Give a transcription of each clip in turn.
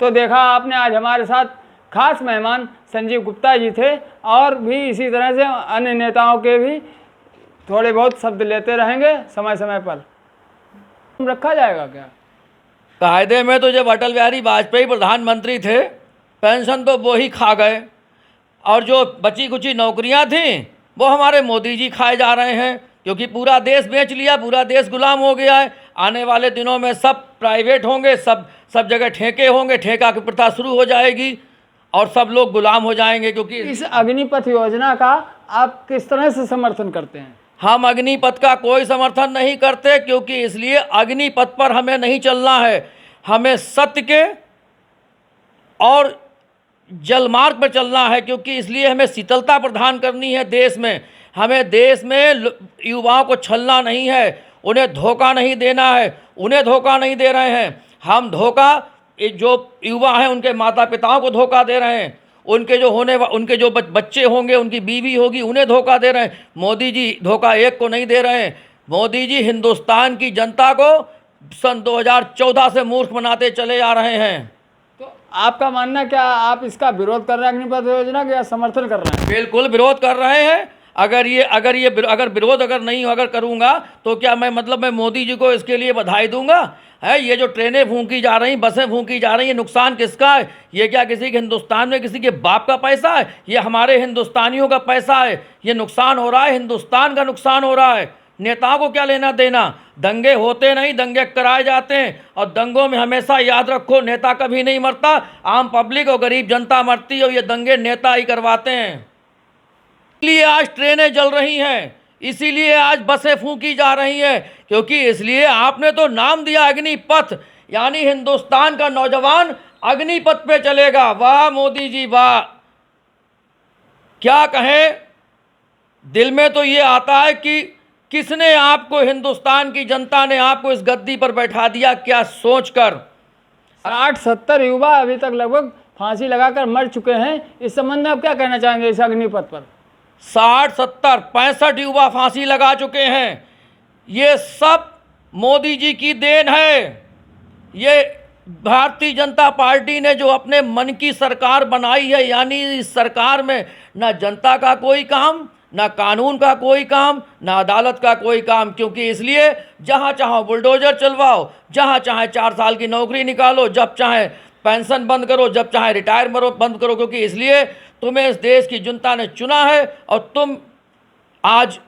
तो देखा आपने आज हमारे साथ खास मेहमान संजीव गुप्ता जी थे, और भी इसी तरह से अन्य नेताओं के भी थोड़े बहुत शब्द लेते रहेंगे समय समय पर। रखा जाएगा क्या? कायदे में तो जब अटल बिहारी वाजपेयी प्रधानमंत्री थे, पेंशन तो वो ही खा गए, और जो बची कुची नौकरियां थीं वो हमारे मोदी जी खाए जा रहे हैं, क्योंकि पूरा देश बेच लिया, पूरा देश गुलाम हो गया है। आने वाले दिनों में सब प्राइवेट होंगे, सब जगह ठेके होंगे, ठेका की प्रथा शुरू हो जाएगी और सब लोग गुलाम हो जाएंगे। क्योंकि इस अग्निपथ योजना का आप किस तरह से समर्थन करते हैं? हम अग्निपथ का कोई समर्थन नहीं करते, क्योंकि इसलिए अग्निपथ पर हमें नहीं चलना है। हमें सत्य के और जलमार्ग पर चलना है, क्योंकि इसलिए हमें शीतलता प्रदान करनी है देश में। हमें देश में युवाओं को छलना नहीं है, उन्हें धोखा नहीं देना है। उन्हें धोखा नहीं दे रहे हैं हम, धोखा जो युवा हैं उनके माता पिताओं को धोखा दे रहे हैं। उनके जो बच्चे होंगे, उनकी बीवी होगी, उन्हें धोखा दे रहे हैं। मोदी जी धोखा एक को नहीं दे रहे हैं। मोदी जी हिंदुस्तान की जनता को सन 2014 से मूर्ख बनाते चले आ रहे हैं। तो आपका मानना क्या, आप इसका विरोध कर रहे हैं अग्निपथ योजना का, या समर्थन कर रहे हैं? बिल्कुल विरोध कर रहे हैं। अगर विरोध अगर करूंगा तो क्या मैं मोदी जी को इसके लिए बधाई दूंगा? है ये जो ट्रेनें फूंकी जा रही, बसें फूंकी जा रही, ये नुकसान किसका है? ये क्या किसी के हिंदुस्तान में किसी के बाप का पैसा है? ये हमारे हिंदुस्तानियों का पैसा है। ये नुकसान हो रहा है, हिंदुस्तान का नुकसान हो रहा है। नेताओं को क्या लेना देना? दंगे होते नहीं, दंगे कराए जाते हैं, और दंगों में हमेशा याद रखो नेता कभी नहीं मरता, आम पब्लिक और गरीब जनता मरती है, और ये दंगे नेता ही करवाते हैं। इसलिए आज ट्रेनें जल रही हैं, इसीलिए आज बसें फूंकी जा रही हैं, क्योंकि इसलिए आपने तो नाम दिया अग्निपथ, यानी हिंदुस्तान का नौजवान अग्निपथ पे चलेगा। वाह मोदी जी वाह, क्या कहें। दिल में तो ये आता है कि किसने आपको, हिंदुस्तान की जनता ने आपको इस गद्दी पर बैठा दिया, क्या सोचकर। 60-70 युवा अभी तक लगभग फांसी लगाकर मर चुके हैं। इस संबंध में आप क्या कहना चाहेंगे इस अग्निपथ पर? 60, 70, 65 युवा फांसी लगा चुके हैं। ये सब मोदी जी की देन है। ये भारतीय जनता पार्टी ने जो अपने मन की सरकार बनाई है, यानी इस सरकार में ना जनता का कोई काम, ना कानून का कोई काम, ना अदालत का कोई काम। क्योंकि इसलिए जहाँ चाहो बुलडोजर चलवाओ, जहाँ चाहे 4 साल की नौकरी निकालो, जब चाहे पेंशन बंद करो, जब चाहे रिटायर बंद करो। क्योंकि इसलिए तुम्हें इस देश की जनता ने चुना है, और तुम आज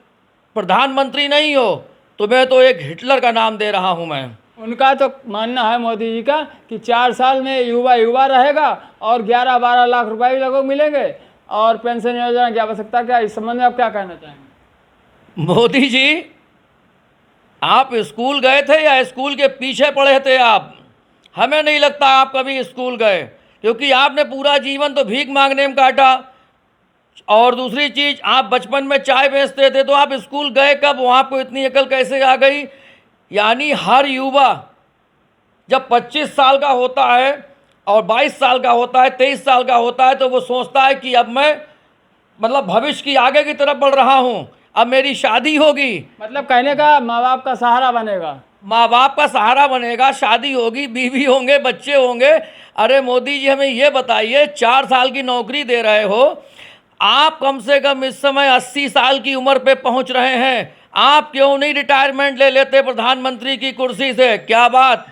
प्रधानमंत्री नहीं हो, तुम्हें तो एक हिटलर का नाम दे रहा हूं मैं। उनका तो मानना है मोदी जी का कि 4 साल में युवा रहेगा और 11-12 लाख रुपए भी लोगों को मिलेंगे, और पेंशन योजना की आवश्यकता क्या? इस संबंध में आप क्या कहना चाहेंगे? मोदी जी, आप स्कूल गए थे या स्कूल के पीछे पड़े थे आप? हमें नहीं लगता आप कभी स्कूल गए, क्योंकि आपने पूरा जीवन तो भीख मांगने में काटा। और दूसरी चीज़, आप बचपन में चाय बेचते थे, तो आप स्कूल गए कब? वहाँ आपको इतनी अकल कैसे आ गई? यानी हर युवा जब 25 साल का होता है और 22 साल का होता है, 23 साल का होता है, तो वो सोचता है कि अब मैं भविष्य की आगे की तरफ बढ़ रहा हूँ, अब मेरी शादी होगी। मतलब कहने का माँ बाप का सहारा बनेगा। माँ बाप का सहारा बनेगा, शादी होगी, बीवी होंगे, बच्चे होंगे। अरे मोदी जी, हमें ये बताइए, 4 साल की नौकरी दे रहे हो आप, कम से कम इस समय 80 साल की उम्र पे पहुंच रहे हैं, आप क्यों नहीं रिटायरमेंट ले लेते प्रधानमंत्री की कुर्सी से? क्या बात,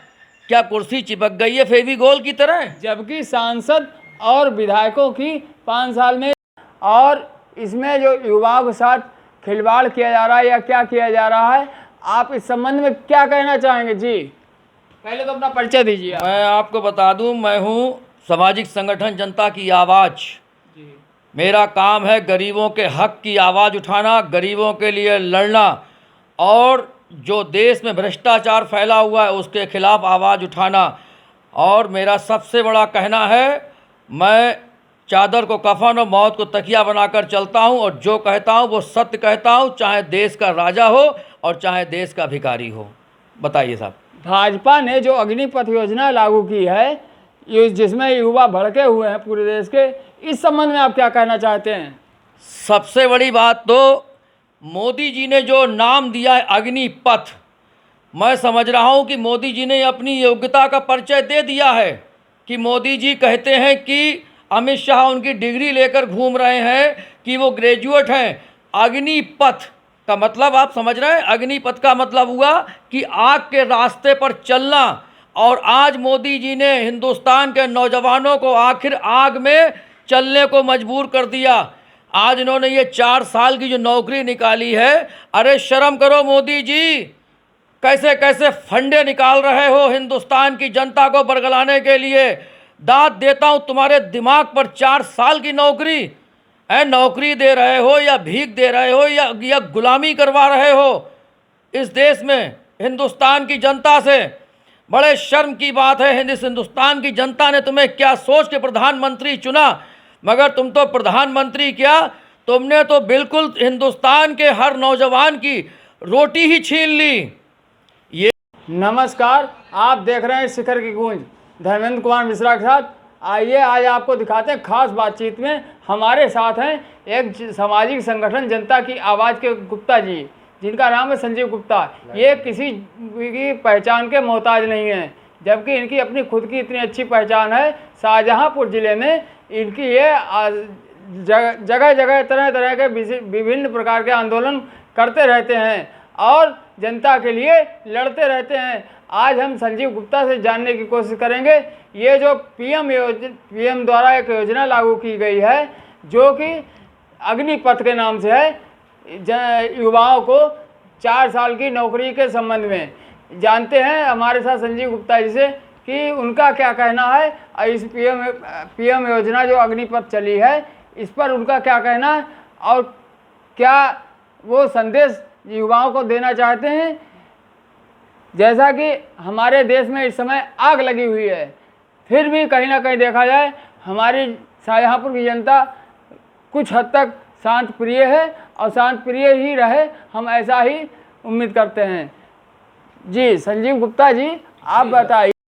क्या कुर्सी चिपक गई है फेविकोल की तरह? जबकि सांसद और विधायकों की 5 साल में, और इसमें जो युवाओं के साथ खिलवाड़ किया जा रहा है या क्या किया जा रहा है, आप इस संबंध में क्या कहना चाहेंगे? जी, पहले तो अपना परिचय दीजिए। मैं आपको बता दूं, मैं हूं सामाजिक संगठन जनता की आवाज़। मेरा काम है गरीबों के हक की आवाज़ उठाना, गरीबों के लिए लड़ना, और जो देश में भ्रष्टाचार फैला हुआ है उसके खिलाफ आवाज़ उठाना। और मेरा सबसे बड़ा कहना है, मैं चादर को कफन और मौत को तकिया बनाकर चलता हूं, और जो कहता हूं वो सत्य कहता हूं, चाहे देश का राजा हो और चाहे देश का भिखारी हो। बताइए साहब। भाजपा ने जो अग्निपथ योजना लागू की है, जिसमें युवा भड़के हुए हैं पूरे देश के, इस संबंध में आप क्या कहना चाहते हैं? सबसे बड़ी बात तो मोदी जी ने जो नाम दिया है अग्निपथ, मैं समझ रहा हूं कि मोदी जी ने अपनी योग्यता का परिचय दे दिया है। कि मोदी जी कहते हैं कि अमित शाह उनकी डिग्री लेकर घूम रहे हैं कि वो ग्रेजुएट हैं। अग्निपथ का मतलब आप समझ रहे हैं? अग्निपथ का मतलब हुआ कि आग के रास्ते पर चलना। और आज मोदी जी ने हिंदुस्तान के नौजवानों को आखिर आग में चलने को मजबूर कर दिया। आज इन्होंने ये 4 साल की जो नौकरी निकाली है, अरे शर्म करो मोदी जी, कैसे कैसे फंडे निकाल रहे हो हिंदुस्तान की जनता को बरगलाने के लिए। दाद देता हूँ तुम्हारे दिमाग पर। 4 साल की नौकरी है, नौकरी दे रहे हो या भीख दे रहे हो या गुलामी करवा रहे हो इस देश में हिंदुस्तान की जनता से। बड़े शर्म की बात है। हिंदुस्तान की जनता ने तुम्हें क्या सोच के प्रधानमंत्री चुना, मगर तुम तो प्रधानमंत्री क्या, तुमने तो बिल्कुल हिंदुस्तान के हर नौजवान की रोटी ही छीन ली। नमस्कार, आप देख रहे हैं शिखर की गूंज, धर्मेंद्र कुमार मिश्रा के साथ। आइए आज आपको दिखाते हैं खास बातचीत में हमारे साथ हैं एक सामाजिक संगठन जनता की आवाज़ के गुप्ता जी, जिनका नाम है संजीव गुप्ता। ये किसी की पहचान के मोहताज नहीं हैं, जबकि इनकी अपनी खुद की इतनी अच्छी पहचान है। शाहजहांपुर ज़िले में इनकी ये जगह जगह तरह तरह के विभिन्न प्रकार के आंदोलन करते रहते हैं और जनता के लिए लड़ते रहते हैं। आज हम संजीव गुप्ता से जानने की कोशिश करेंगे, ये जो पीएम द्वारा एक योजना लागू की गई है जो कि अग्निपथ के नाम से है, युवाओं को 4 साल की नौकरी के संबंध में जानते हैं हमारे साथ संजीव गुप्ता जी से कि उनका क्या कहना है। इस पीएम योजना जो अग्निपथ चली है, इस पर उनका क्या कहना है और क्या वो संदेश युवाओं को देना चाहते हैं। जैसा कि हमारे देश में इस समय आग लगी हुई है, फिर भी कहीं ना कहीं देखा जाए हमारी शाहजहांपुर की जनता कुछ हद तक शांत प्रिय है और शांत प्रिय ही रहे, हम ऐसा ही उम्मीद करते हैं। जी संजीव गुप्ता जी, आप बताइए।